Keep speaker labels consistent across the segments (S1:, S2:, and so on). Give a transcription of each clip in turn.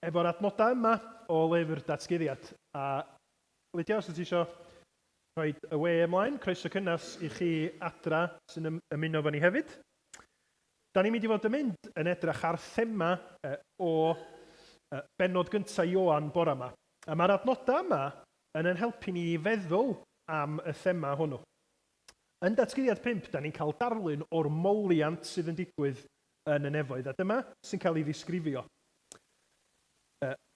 S1: efo'r adnodau yma o lyfr datguddiad. A Lydia, os ydych chi eisiau rhoi y we ymlaen, croeso cynnas i chi adra sy'n ymuno fo ni hefyd. Da ni'n mynd i fod yn mynd yn edrych ar thema o bennod gyntaf Ioan bore yma. A mae'r adnodau yma yn helpu ni feddwl am y thema hwnnw. Yn datguddiad 5, da ni'n cael darlun o'r moliant sydd yn digwydd yn y nefoedd. A dyma sy'n cael ei ddisgrifio.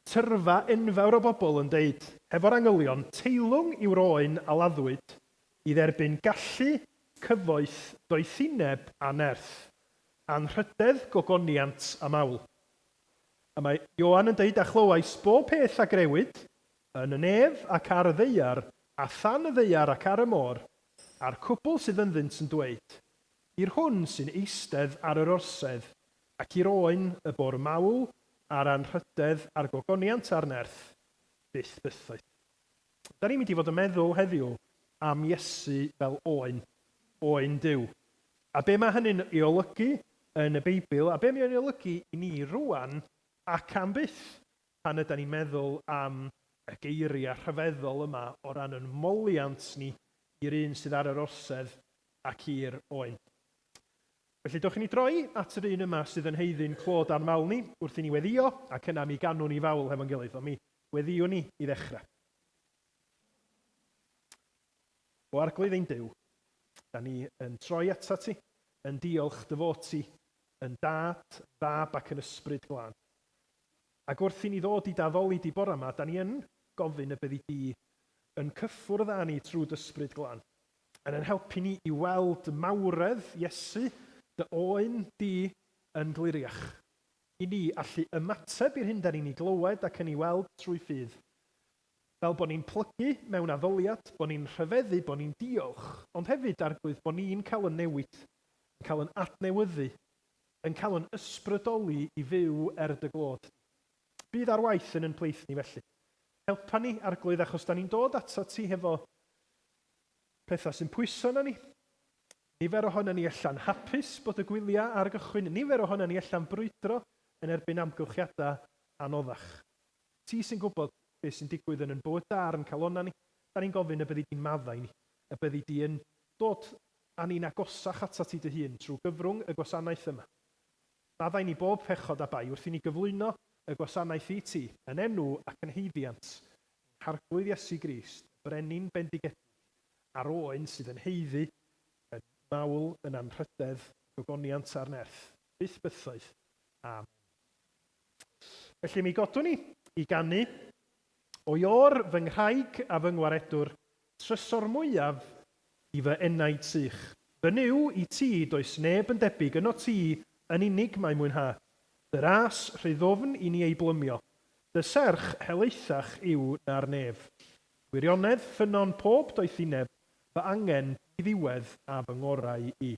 S1: Tyrfa enfawr o bobl yn deud, hefo'r angylion, teilwng yw'r oen a laddwyd i dderbyn gallu, cyfoeth, doethineb a nerth, anrhydedd, gogoniant a mawl. A mae Ioan yn deud a chlywais bob peth a grewyd yn y nef ac ar y ddeiar, a than y ddeiar ac ar y môr, a'r cwbl sydd ynddynt yn dweud, i'r hwn sy'n eistedd ar yr orsedd, ac i'r oen y bor mawl, a'r anrhydedd a'r gogoniant a'r nerth, byth bythoedd. Da ni'n mynd i fod yn meddwl heddiw am Iesu fel oen Duw. A be mae hynny'n ei olygu yn y Beibl, a be mae'n ei olygu i ni rwan ac am byth pan ydym ni'n meddwl am y geiriau rhyfeddol yma o ran yn moliant ni i'r un sydd ar yr orsedd ac i'r oen. Felly, dewch i ni droi at yr un yma sydd yn heiddi'n clod a'r mawl ni wrth i ni weddio ac yna mi ganwn ni fawl hefo'n gilydd, ond mi weddiwn ni i ddechrau. O arglwydd ein Duw, da ni yn troi atat ti, yn diolch dy fod ti, yn dad, fab ac yn ysbryd glân. Ac wrth i ni ddod i daddoli di bore yma, da ni yn gofyn y byddi di yn cyffwrdd â ni trwy dysbryd glân, yn helpu ni i weld mawredd Iesu, dy oen di yn gliriach. I ni allu ymateb i'r hyn da ni'n ei glywed ac yn ei weld trwy ffydd. Fel bod ni'n plygu mewn addoliad, bod ni'n rhyfeddu, bod ni'n diolch, ond hefyd arglwydd bod ni'n cael yn newid, yn cael yn adnewyddu, yn cael yn ysbrydoli i fyw dy glod. Bydd ar waith yn pleith ni felly. Helpa ni arglwydd achos da ni'n dod atat ti hefo pethau sy'n pwyso na ni. Nifer ohono ni allan hapus bod y gwyliau ar gychwyn. Nifer ohono ni allan brwydro yn erbyn amgylchiadau anoddach. Ti sy'n gwybod beth sy'n digwydd yn bywyd da ar yn calonna ni. Da ni'n gofyn y byddi di'n maddau ni. Y byddi di'n dod a ni'n agosach atat ti dy hun trwy gyfrwng y gwasanaeth yma. Maddau ni bob pechod a bai wrth i ni gyflwyno y gwasanaeth i ti yn enw ac yn heiddiant. Harglwydd Iesu Grist, brenin bendigedig, a'r oen sydd yn heiddi, yn mawl, yn anrhydedd, gogoniant a'r nerth. Byth bythoedd. Amen. Felly mi godwn ni i ganu o ior fy nghaig a fy ngwaredwr, trysor mwyaf i fy enaid sych. Fy niw i ti does neb yn debyg, yno ti yn unig mae mwynhad. Dy ras rhyddofn i ni ei blymio. Dy serch helaethach yw na'r nef. Wirionedd ffynon pob doethineb, fy angen i ddiwedd a fy ngorau i.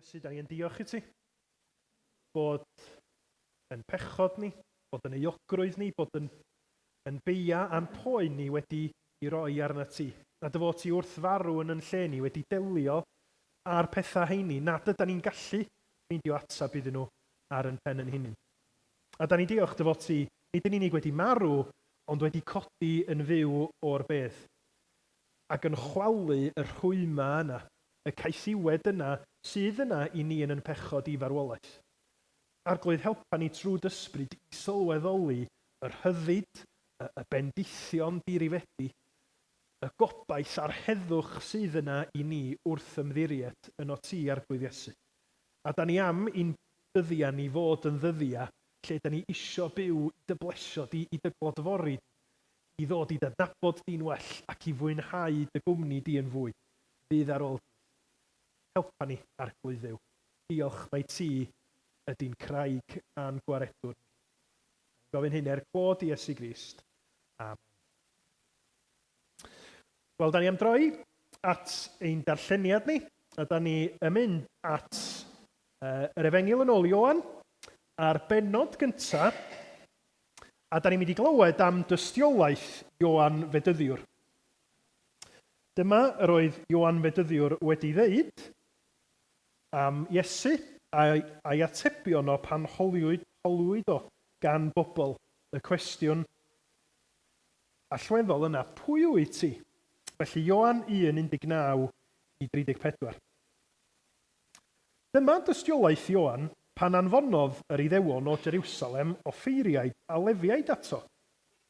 S1: Iesu, da ni yn diolch i ti bod yn pechod ni, bod yn euogrwydd ni, bod yn beia a'n poen ni wedi ei roi arna ti. A dy fod ti wrth farw yn lle ni wedi delio a'r pethau heini, nad ydyn ni'n gallu meindio atab iddyn nhw ar yn pen yn hunain. A da ni diolch dy fod ti, nid yn unig wedi marw, ond wedi codi yn fyw o'r beth. Ac yn chwalu y rhwyma yna, y caethiwed yna, sydd yna i ni yn pechod i farwolaeth. Arglwydd helpa ni trwy dysbryd i sylweddoli yr hyddid, y bendithion dirifedu, y gobaith a'r heddwch sydd yna i ni wrth ymddiried yn o ti arglwydd Iesu. A da ni am i'n dyddiau ni fod yn ddyddiau lle da ni isio byw i dy blesio di, i dy glodfori, i ddod i dydnabod di'n well ac i fwynhau dy gwmni di yn fwy. Fydd ar ôl. Helpa ni arglwydd Dduw. Diolch mai ti ydy'n craig a'n gwaredwr. Gofyn hyn clod i Iesu Grist. Amen. Wel, da ni am droi at ein darlleniad ni, a da ni yn mynd at yr Efengil yn ôl Ioan, a'r bennod gyntaf, a da ni'n mynd i glywed am dystiolaeth Ioan Fedyddiwr. Dyma yr oedd Ioan Fedyddiwr wedi ddeud am Iesu a'i atebion o pan holwyd o gan bobl y cwestiwn allweddol yna, pwy wyt ti? Felly Ioan 1:19 i 34. Dyma dystiolaeth Ioan pan anfonodd yr Iddewon o Jerusalem o ffeiriaid a lefiaid ato.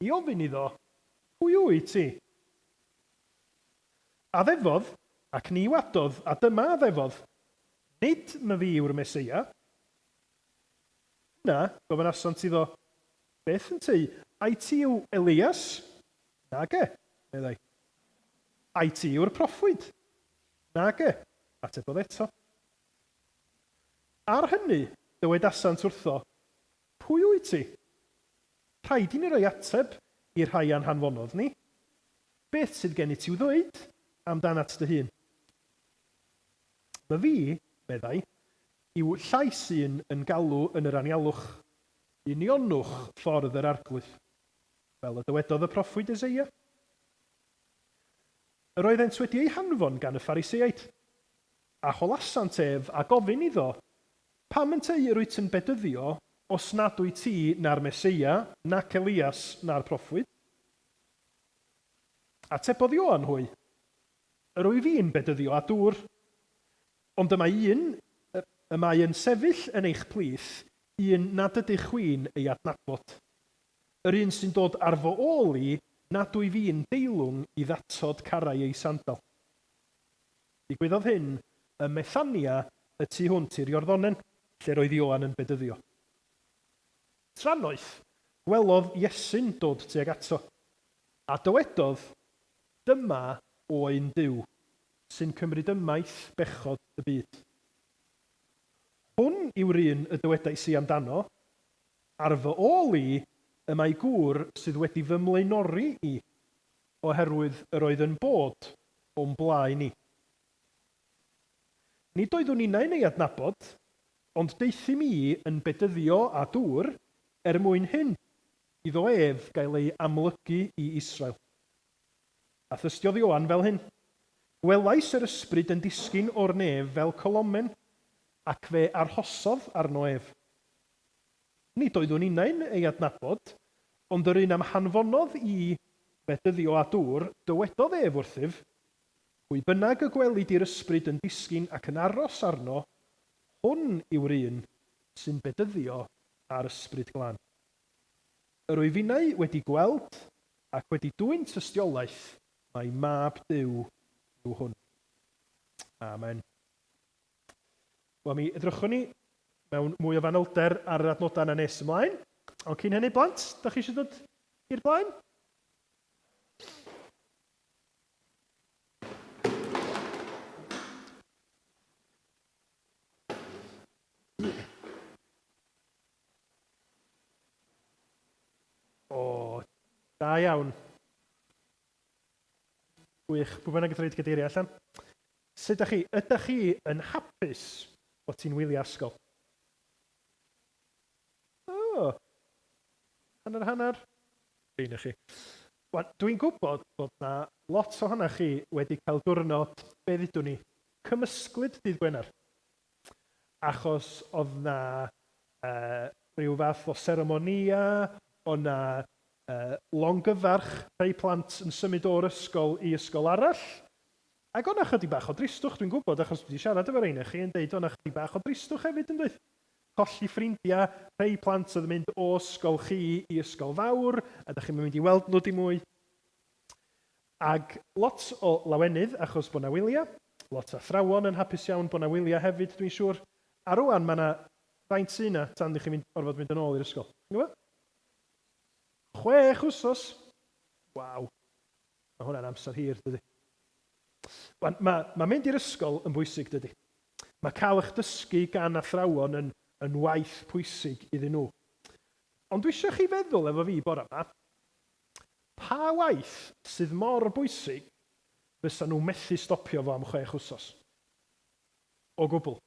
S1: I ofyn iddo, pwy wyt ti? A ddefodd, ac ni wadodd, a dyma a ddefodd, nid my fi yw'r Meseia. Na, gofynasant iddo, beth yn ti? Ai ti yw Elias? Nage, meddai. Ai ti yw'r proffwyd? Nage, atebodd eto. Ar hynny, dywedasant wrtho, pwy wyt ti? Rhaid i ni roi ateb i'r rhai anhanfonodd ni. Beth sydd gen i ti ddweud amdanat dy hun? My fi, meddai, yw llais un yn galw yn yr anialwch, unionwch ffordd yr arglwydd, fel y dywedodd y proffwyd Eseia. Yr oeddent wedi ei hanfon gan y Phariseaid, a cholasant ef a gofyn iddo, pam yn teir wyt yn bedyddio os nad wyt ti na'r Meseia, nac Elias, na'r proffwyd? Atebodd Ioan hwy, yr wyf fi'n bedyddio a dŵr, ond y mae yn sefyll yn eich plith, un nad ydych chwi'n ei adnabod. Yr un sy'n dod ar fy ôl i, nad wyf fi'n deilwng i ddatod carau ei sandal. Digwyddodd hyn y Methania y tu hwnt i'r Iorddonen, lle roedd Ioan yn bedyddio. Tranoeth, gwelodd Iesu'n dod tuag ato, a dywedodd, dyma oen Duw, sy'n cymryd ymaith bechod y byd. Hwn yw'r un y dywedais i amdano, ar fy ôl i y mae gŵr sydd wedi fy mlaenori i, oherwydd yr oedd yn bod o'n blaen i. Nid oeddwn innau'n ei adnabod, ond deithim i yn bedyddio a dŵr mwyn hyn, iddo ef gael ei amlygu i Israel. A thystiodd Ioan fel hyn, gwelais yr ysbryd yn disgyn o'r nef fel colomen, ac fe arhosodd arno ef. Nid oeddwn innau'n ei adnabod, ond yr un am hanfonodd i bedyddio a dŵr, dywedodd ef wrthyf, pwy bynnag y gwelid i'r ysbryd yn disgyn ac yn aros arno, hwn yw'r un sy'n bedyddio ar ysbryd glân. Yr wyf innau wedi gweld ac wedi dwyn tystiolaeth, mae mab Duw yw hwn. Amen. Wel, mi edrychwn ni mewn mwy o fanylder ar yr adnodau yna nes ymlaen. Ond cyn hynny, blant, da chi eisiau dod i'r blaen? O, da iawn. Gwych, pwy bynnag yn rhaid gadeiriau allan. Sut ydych chi? Ydych chi yn hapus bod ti'n wylio ysgol? O, hanner. Un i chi. Dwi'n gwybod bod na lot ohonoch chi wedi cael diwrnod, be ddudwn ni, cymysglyd dydd Gwener. Achos oedd na rhyw fath o seremonia, oedd na longyfarch rhai plant yn symud o'r ysgol i ysgol arall. Ac o'na chydig bach o dristwch, dwi'n gwybod, achos wedi siarad efo rhain chi yn deud o'na chydig bach o dristwch hefyd yn dweud. Colli ffrindiau, rhai plant oedd yn mynd o ysgol chi i ysgol fawr, a da chi'n mynd i weld nhw di mwy. Ac lot o lawenydd, achos bod na wyliau, lot o athrawon yn hapus iawn bod na wyliau hefyd, dwi'n siŵr. A rwan mae na faint sy'n na tan ddech chi'n orfod mynd yn ôl i'r ysgol. 6 wsos. Waw. Mae hwnna'n amser hir, dydy. Mae mynd i'r ysgol yn bwysig, dydy. Mae cael eich dysgu gan athrawon yn waith pwysig iddyn nhw. Ond dwi eisiau chi feddwl efo fi bore yma, pa waith sydd mor bwysig fysa nhw methu stopio fo am 6 wsos? O gwbl.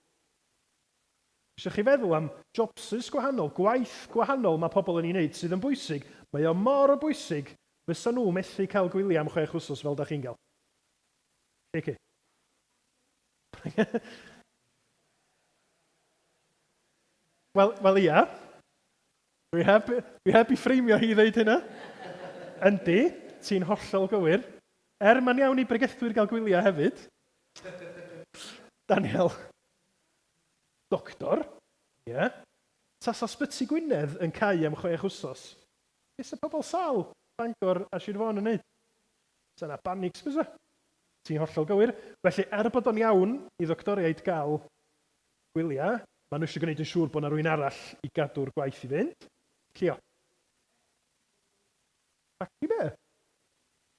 S1: Eisiau chi feddwl am jobsys gwahanol, gwaith gwahanol mae pobl yn ei wneud sydd yn bwysig, mae o mor o bwysig fysa nhw methu cael gwyliau am 6 wsos fel da chi'n gael. Eke. Wel ia. Dwi heb i ffreimio hi ddeud hynna. Yndi, ti'n hollol gywir. Ma'n iawn i bregethwyr gael gwyliau hefyd. Daniel. Doctor. Ie. Tas ysbyty Gwynedd yn cau am 6 wsos. Beth y pobl sal, Bangor a Sir Fôn yn neud? Sa'n na banics bysa? Ti'n hollol gywir. Felly, bod o'n iawn i ddoctoriaid gael gwyliau, maen nhw eisiau gwneud yn siŵr bod yna rhywun arall i gadw'r gwaith i fynd. Llio. Factory be?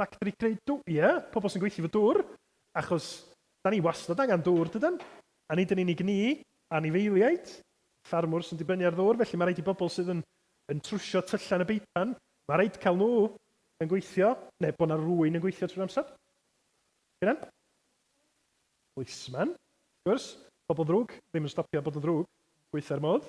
S1: Factory creu dŵr. Ie, pobl sy'n gweithio fy dŵr, achos da ni wastad angen dŵr, dydyn? A nid yn unig ni, anifeiliaid, ffarmwr sy'n dibynnu ar ddŵr, felly mae rhaid i bobl sydd yn trwsio tyllan y beipan, mae rhaid cael nhw yn gweithio, neu bod yna rhywun yn gweithio trwy'r amser. Gyda'n? Policeman, gwrs, bobl ddrwg, ddim yn stopio bod yn ddrwg, gweithio'r modd.